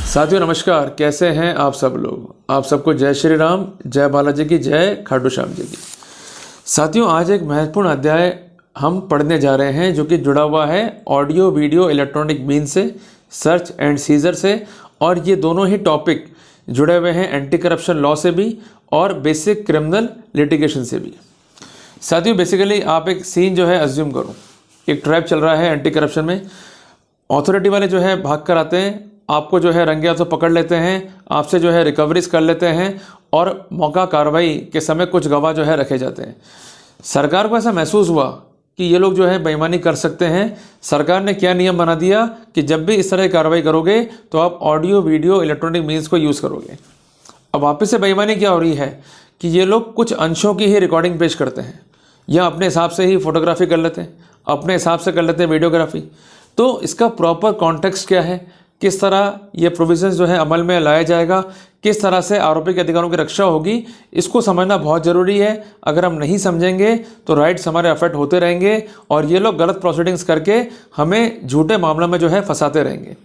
साथियों नमस्कार, कैसे हैं आप सब लोग। आप सबको जय श्री राम, जय बालाजी की, जय खाटू श्याम जी की। साथियों आज एक महत्वपूर्ण अध्याय हम पढ़ने जा रहे हैं जो कि जुड़ा हुआ है ऑडियो वीडियो इलेक्ट्रॉनिक मीन से, सर्च एंड सीजर से, और ये दोनों ही टॉपिक जुड़े हुए हैं एंटी करप्शन लॉ से भी और बेसिक क्रिमिनल लिटिगेशन से भी। साथियों बेसिकली आप एक सीन जो है अज्यूम करो, एक ट्रैप चल रहा है एंटी करप्शन में। अथॉरिटी वाले जो है भाग कर आते हैं, आपको जो है रंगे हाथों पकड़ लेते हैं, आपसे जो है रिकवरीज कर लेते हैं और मौका कार्रवाई के समय कुछ गवाह जो है रखे जाते हैं। सरकार को ऐसा महसूस हुआ कि ये लोग जो है बेईमानी कर सकते हैं। सरकार ने क्या नियम बना दिया कि जब भी इस तरह की कार्रवाई करोगे तो आप ऑडियो वीडियो इलेक्ट्रॉनिक मीन्स को यूज़ करोगे। अब वापस से बेईमानी क्या हो रही है कि ये लोग कुछ अंशों की ही रिकॉर्डिंग पेश करते हैं या अपने हिसाब से ही फोटोग्राफी कर लेते हैं, अपने हिसाब से कर लेते हैं वीडियोग्राफी। तो इसका प्रॉपर कॉन्टेक्स्ट क्या है, किस तरह ये प्रोविजंस जो है अमल में लाया जाएगा, किस तरह से आरोपी के अधिकारों की रक्षा होगी, इसको समझना बहुत ज़रूरी है। अगर हम नहीं समझेंगे तो राइट्स हमारे अफेक्ट होते रहेंगे और ये लोग गलत प्रोसीडिंग्स करके हमें झूठे मामलों में जो है फंसाते रहेंगे।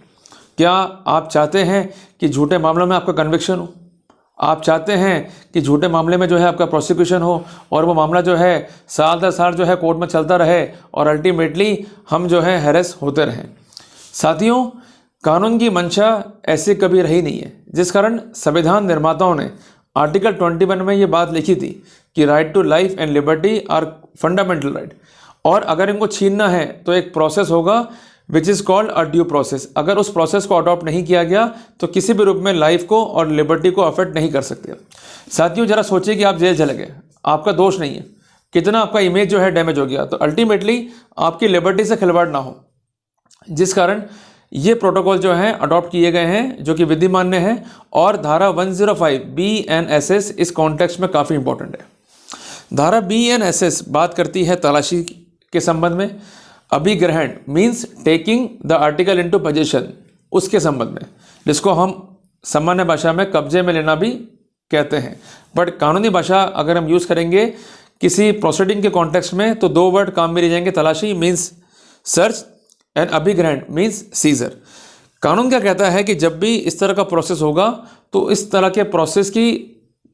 क्या आप चाहते हैं कि झूठे मामलों में आपका कन्विक्शन हो? आप चाहते हैं कि झूठे मामले में जो है आपका प्रोसिक्यूशन हो और वो मामला जो है साल दर साल जो है कोर्ट में चलता रहे और अल्टीमेटली हम जो है हैरेस होते रहें? साथियों कानून की मंशा ऐसी कभी रही नहीं है, जिस कारण संविधान निर्माताओं ने आर्टिकल 21 में ये बात लिखी थी कि right to life and liberty are fundamental right, और अगर इनको छीनना है तो एक प्रोसेस होगा which is called a due process. अगर उस प्रोसेस को अडॉप्ट नहीं किया गया तो किसी भी रूप में लाइफ को और लिबर्टी को अफेक्ट नहीं कर सकते। साथियों जरा सोचिए कि आप जेल चले गए, आपका दोष नहीं है, कितना आपका इमेज जो है डैमेज हो गया, तो अल्टीमेटली आपकी लिबर्टी से खिलवाड़ ना हो, जिस कारण ये प्रोटोकॉल जो हैं अडॉप्ट किए गए हैं जो कि विधिमान्य है। और धारा 105 BNSS इस कॉन्टेक्स्ट में काफ़ी इंपॉर्टेंट है। धारा BNSS बात करती है तलाशी के संबंध में, अभिग्रहण means taking the article into possession, उसके संबंध में, जिसको हम सामान्य भाषा में कब्जे में लेना भी कहते हैं। बट कानूनी भाषा अगर हम यूज़ करेंगे किसी प्रोसीडिंग के कॉन्टेक्स्ट में तो दो वर्ड काम में ले जाएंगे, तलाशी मीन्स सर्च एंड अभिग्रहण मीन्स सीजर। कानून क्या कहता है कि जब भी इस तरह का प्रोसेस होगा तो इस तरह के प्रोसेस की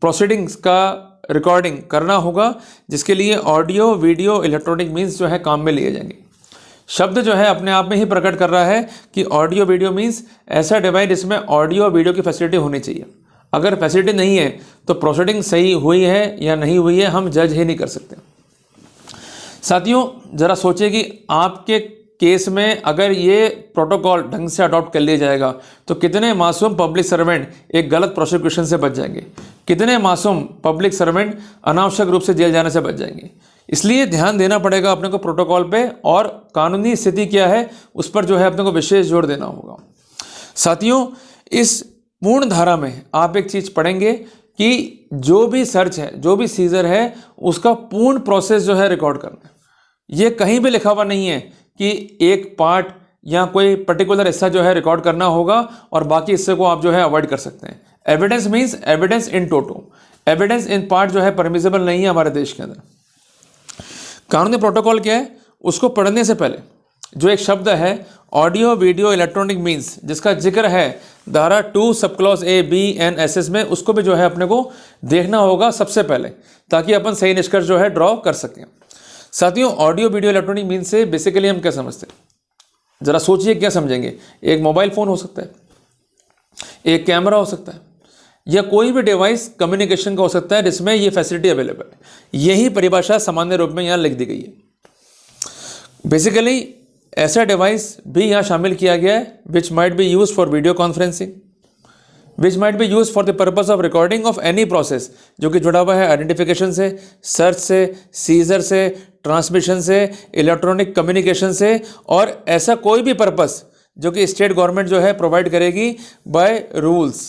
प्रोसीडिंग्स का रिकॉर्डिंग करना होगा, जिसके लिए ऑडियो वीडियो इलेक्ट्रॉनिक मीन्स जो है काम में लिए जाएंगे। शब्द जो है अपने आप में ही प्रकट कर रहा है कि ऑडियो वीडियो मीन्स ऐसा डिवाइस जिसमें ऑडियो वीडियो की फैसिलिटी होनी चाहिए। अगर फैसिलिटी नहीं है तो प्रोसीडिंग सही हुई है या नहीं हुई है हम जज ही नहीं कर सकते। साथियों जरा सोचिए कि आपके केस में अगर ये प्रोटोकॉल ढंग से अडॉप्ट कर लिया जाएगा तो कितने मासूम पब्लिक सर्वेंट एक गलत प्रोसिक्यूशन से बच जाएंगे, कितने मासूम पब्लिक सर्वेंट अनावश्यक रूप से जेल जाने से बच जाएंगे। इसलिए ध्यान देना पड़ेगा अपने को प्रोटोकॉल पे, और कानूनी स्थिति क्या है उस पर जो है अपने को विशेष जोर देना होगा। साथियों इस पूर्ण धारा में आप एक चीज़ पढ़ेंगे कि जो भी सर्च है, जो भी सीजर है, उसका पूर्ण प्रोसेस जो है रिकॉर्ड करना है। ये कहीं भी लिखा हुआ नहीं है कि एक पार्ट या कोई पर्टिकुलर हिस्सा जो है रिकॉर्ड करना होगा और बाकी हिस्से को आप जो है अवॉइड कर सकते हैं। Evidence means evidence in toto, evidence in part जो है परमिसिबल नहीं है हमारे देश के अंदर। कानूनी प्रोटोकॉल क्या है, उसको पढ़ने से पहले जो एक शब्द है ऑडियो वीडियो इलेक्ट्रॉनिक मीन्स, जिसका जिक्र है धारा 2 सब क्लॉज A BNSS में, उसको भी जो है अपने को देखना होगा सबसे पहले, ताकि अपन सही निष्कर्ष जो है ड्रॉ कर सकें। साथियों ऑडियो वीडियो इलेक्ट्रॉनिक मीन्स से बेसिकली हम क्या समझते हैं, जरा सोचिए क्या समझेंगे। एक मोबाइल फ़ोन हो सकता है, एक कैमरा हो सकता है, या कोई भी डिवाइस कम्युनिकेशन का हो सकता है जिसमें ये फैसिलिटी अवेलेबल है। यही परिभाषा सामान्य रूप में यहाँ लिख दी गई है। बेसिकली ऐसा डिवाइस भी यहाँ शामिल किया गया है which might be use for video conferencing, which might be use for the purpose of recording of any process, जो कि जुड़ा हुआ है आइडेंटिफिकेशन से, सर्च से, सीजर से, ट्रांसमिशन से, इलेक्ट्रॉनिक कम्युनिकेशन से, और ऐसा कोई भी पर्पस जो कि स्टेट गवर्नमेंट जो है प्रोवाइड करेगी बाय रूल्स।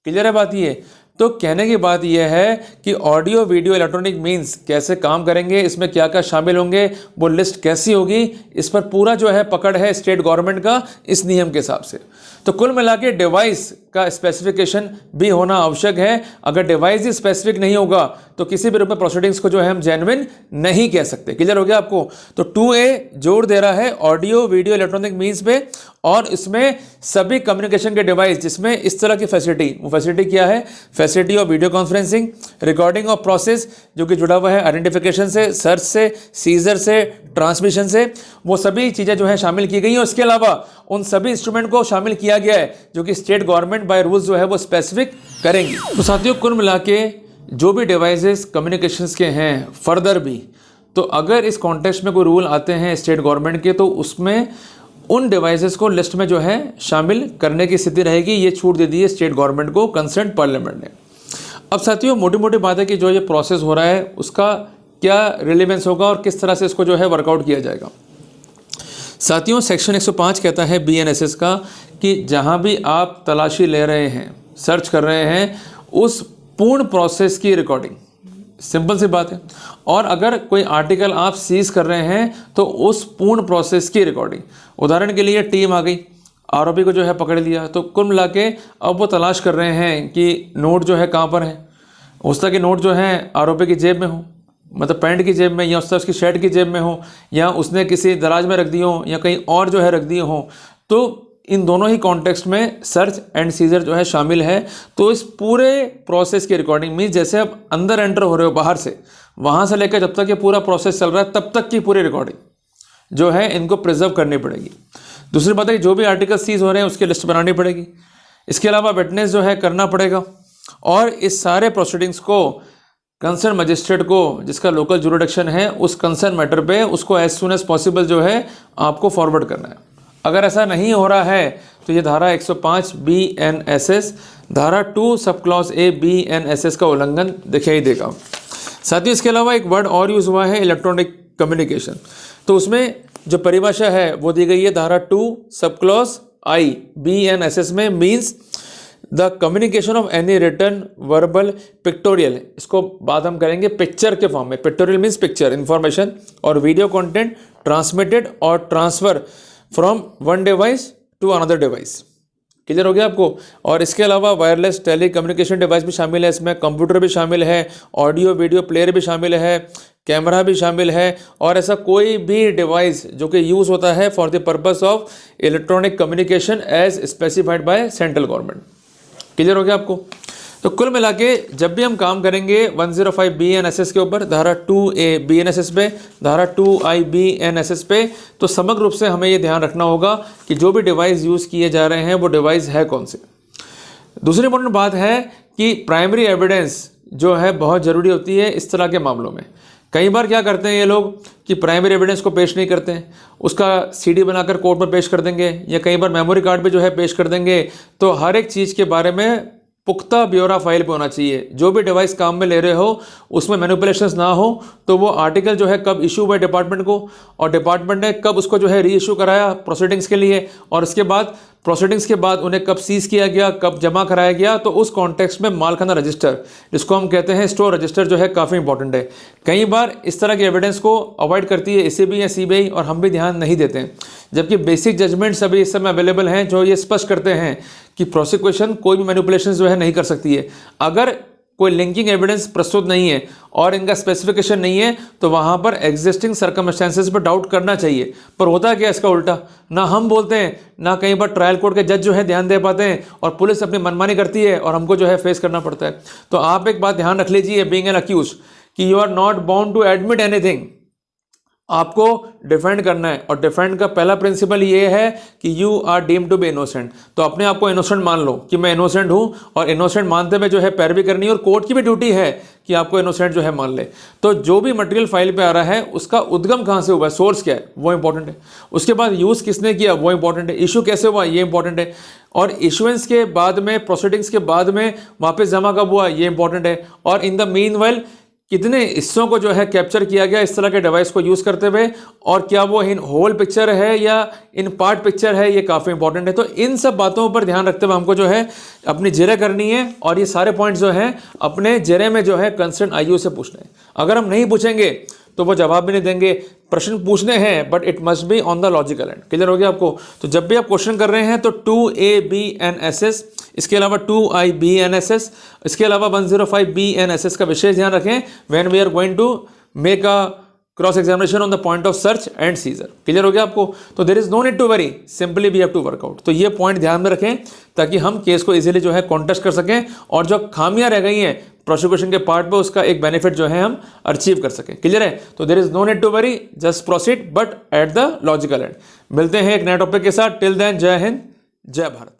क्लियर है बात ये? तो कहने की बात यह है कि ऑडियो वीडियो इलेक्ट्रॉनिक मीन्स कैसे काम करेंगे, इसमें क्या क्या शामिल होंगे, वो लिस्ट कैसी होगी, इस पर पूरा जो है पकड़ है स्टेट गवर्नमेंट का इस नियम के हिसाब से। तो कुल मिला के डिवाइस का स्पेसिफिकेशन भी होना आवश्यक है। अगर डिवाइस ही स्पेसिफिक नहीं होगा तो किसी भी रूप में प्रोसीडिंग्स को जो है हम जेन्युइन नहीं कह सकते। क्लियर हो गया आपको? तो 2A जोर दे रहा है ऑडियो वीडियो इलेक्ट्रॉनिक मीन्स पे, और इसमें सभी कम्युनिकेशन के डिवाइस जिसमें इस तरह की फैसिलिटी, वो फैसिलिटी क्या है? Facility of video conferencing, recording of process जो कि जुड़ा हुआ है आइडेंटिफिकेशन से, सर्च से, सीजर से, ट्रांसमिशन से, वो सभी चीज़ें जो है शामिल की गई हैं। उसके अलावा उन सभी इंस्ट्रूमेंट को शामिल किया गया है जो कि स्टेट गवर्नमेंट बाय रूल्स जो है वो स्पेसिफिक करेंगी। तो साथियों, कुल मिला के जो भी डिवाइसेस कम्युनिकेशंस के हैं फर्दर भी, तो अगर इस कॉन्टेक्स्ट में कोई रूल आते हैं स्टेट गवर्नमेंट के, तो उसमें उन डिवाइसेस को लिस्ट में जो है शामिल करने की स्थिति रहेगी। ये छूट दे दी है स्टेट गवर्नमेंट को कंसर्न पार्लियामेंट ने। अब साथियों, मोटी मोटी बात है कि जो ये प्रोसेस हो रहा है उसका क्या रिलेवेंस होगा और किस तरह से इसको जो है वर्कआउट किया जाएगा। साथियों, सेक्शन 105 कहता है BNSS का कि जहाँ भी आप तलाशी ले रहे हैं, सर्च कर रहे हैं, उस पूर्ण प्रोसेस की रिकॉर्डिंग, सिंपल सी बात है। और अगर कोई आर्टिकल आप सीज कर रहे हैं तो उस पूर्ण प्रोसेस की रिकॉर्डिंग, उदाहरण के लिए टीम आ गई, आरोपी को जो है पकड़ लिया, तो कुल मिला के अब वो तलाश कर रहे हैं कि नोट जो है कहाँ पर है। हो सकता है कि नोट जो है आरोपी की जेब में हो, मतलब पैंट की जेब में, या उसका उसकी शर्ट की जेब में हो, या उसने किसी दराज में रख दी हो, या कहीं और जो है रख दिए हो। तो इन दोनों ही कॉन्टेक्स्ट में सर्च एंड सीजर जो है शामिल है। तो इस पूरे प्रोसेस की रिकॉर्डिंग मीन्स जैसे आप अंदर एंटर हो रहे हो बाहर से, वहाँ से लेकर जब तक ये पूरा प्रोसेस चल रहा है तब तक की पूरी रिकॉर्डिंग जो है इनको प्रिजर्व करनी पड़ेगी। दूसरी बात है कि जो भी आर्टिकल सीज हो रहे हैं उसकी लिस्ट बनानी पड़ेगी। इसके अलावा विटनेस जो है करना पड़ेगा, और इस सारे प्रोसीडिंग्स को कंसर्न मजिस्ट्रेट को, जिसका लोकल जुरिडिक्शन है, उस कंसर्न मैटर पे उसको एज सुन एज पॉसिबल जो है आपको फॉरवर्ड करना है। अगर ऐसा नहीं हो रहा है तो ये धारा 105 BNSS, धारा 2 सब क्लॉज A BNSS का उल्लंघन दिखाई देगा। साथियों, इसके अलावा एक वर्ड और यूज़ हुआ है, इलेक्ट्रॉनिक कम्युनिकेशन। तो उसमें जो परिभाषा है वो दी गई है धारा 2 सब क्लॉज I BNSS में, means the communication of any written verbal pictorial, इसको बात हम करेंगे पिक्चर के फॉर्म में। पिक्टोरियल मीन्स पिक्चर इन्फॉर्मेशन, और वीडियो कंटेंट ट्रांसमिटेड और transfer from one device to another device. Clear हो गया आपको? और इसके अलावा वायरलेस टेली कम्युनिकेशन डिवाइस भी शामिल है, इसमें कंप्यूटर भी शामिल है, ऑडियो वीडियो प्लेयर भी शामिल है, कैमरा भी शामिल है, और ऐसा कोई भी डिवाइस जो कि यूज़ होता है for the purpose of electronic communication as specified by central government. Clear हो गया आपको? तो कुल मिला के जब भी हम काम करेंगे 105 BNSS के ऊपर, धारा 2A BNSS पे, धारा 2I BNSS पे, तो समग्र रूप से हमें ये ध्यान रखना होगा कि जो भी डिवाइस यूज़ किए जा रहे हैं वो डिवाइस है कौन से। दूसरी इंपॉर्टेंट बात है कि प्राइमरी एविडेंस जो है बहुत ज़रूरी होती है इस तरह के मामलों में। कई बार क्या करते हैं ये लोग कि प्राइमरी एविडेंस को पेश नहीं करते हैं, उसका CD बनाकर कोर्ट में पेश कर देंगे, या कई बार मेमोरी कार्ड पे जो है पेश कर देंगे। तो हर एक चीज़ के बारे में पुख्ता ब्यौरा फाइल पे होना चाहिए। जो भी डिवाइस काम में ले रहे हो उसमें मैनिपुलेशंस ना हो, तो वो आर्टिकल जो है कब इशू हुआ डिपार्टमेंट को, और डिपार्टमेंट ने कब उसको जो है री इशू कराया प्रोसीडिंग्स के लिए, और इसके बाद प्रोसीडिंग्स के बाद उन्हें कब सीज किया गया, कब जमा कराया गया। तो उस कॉन्टेक्स्ट में मालखाना रजिस्टर, जिसको हम कहते हैं स्टोर रजिस्टर, जो है काफ़ी इंपॉर्टेंट है। कई बार इस तरह के एविडेंस को अवॉइड करती है ACB या CBI, और हम भी ध्यान नहीं देते हैं, जबकि बेसिक जजमेंट सभी इस समय अवेलेबल हैं जो ये स्पष्ट करते हैं कि प्रोसिक्यूशन कोई भी मैनिपुलेशन जो है नहीं कर सकती है। अगर कोई लिंकिंग एविडेंस प्रस्तुत नहीं है और इनका स्पेसिफिकेशन नहीं है तो वहाँ पर एग्जिस्टिंग सर्कमस्टेंसेस पर डाउट करना चाहिए। पर होता क्या इसका उल्टा, ना हम बोलते हैं, ना कई बार ट्रायल कोर्ट के जज जो है ध्यान दे पाते हैं, और पुलिस अपनी मनमानी करती है और हमको जो है फेस करना पड़ता है। तो आप एक बात ध्यान रख लीजिए बीइंग एन अक्यूज कि you are not bound to admit anything. आपको डिफेंड करना है, और डिफेंड का पहला प्रिंसिपल ये है कि you are deemed to be innocent. तो अपने आप को इनोसेंट मान लो कि मैं इनोसेंट हूँ, और इनोसेंट मानते हुए जो है पैरवी करनी है, और कोर्ट की भी ड्यूटी है कि आपको इनोसेंट जो है मान ले। तो जो भी मटेरियल फाइल पे आ रहा है उसका उद्गम कहाँ से हुआ है, सोर्स क्या है, वो इंपॉर्टेंट है। उसके बाद यूज़ किसने किया वो इंपॉर्टेंट है, इशू कैसे हुआ ये इंपॉर्टेंट है, और इशुएंस के बाद में, प्रोसीडिंग्स के बाद में वापस जमा कब हुआ ये इंपॉर्टेंट है, और इन द मीनवाइल कितने हिस्सों को जो है कैप्चर किया गया इस तरह के डिवाइस को यूज़ करते हुए, और क्या वो इन होल पिक्चर है या इन पार्ट पिक्चर है, ये काफ़ी इंपॉर्टेंट है। तो इन सब बातों पर ध्यान रखते हुए हमको जो है अपनी जेरे करनी है, और ये सारे पॉइंट्स जो हैं अपने जेरे में जो है कंसर्न IU से पूछना है। अगर हम नहीं पूछेंगे तो वो जवाब भी नहीं देंगे। प्रश्न पूछने हैं but it must be on the logical and. Clear हो गया आपको? तो जब भी आप क्वेश्चन कर रहे हैं तो 2ABNSS, इसके अलावा 2IBNSS, इसके अलावा 105BNSS का विशेष ध्यान रखें when we are going to make a cross examination on the point of search and seizure. Clear हो गया आपको? तो there is no need to worry, simply we have to work out. तो ये पॉइंट ध्यान में रखें ताकि हम केस को इजीली जो है कॉन्टेस्ट कर सकें और जो खामियां रह गई हैं प्रोसिक्यूशन के पार्ट पे उसका एक बेनिफिट जो है हम अचीव कर सकें। क्लियर है? तो there is no need to worry, just proceed but at the logical end. मिलते हैं एक नए टॉपिक के साथ। टिल देन जय हिंद, जय भारत।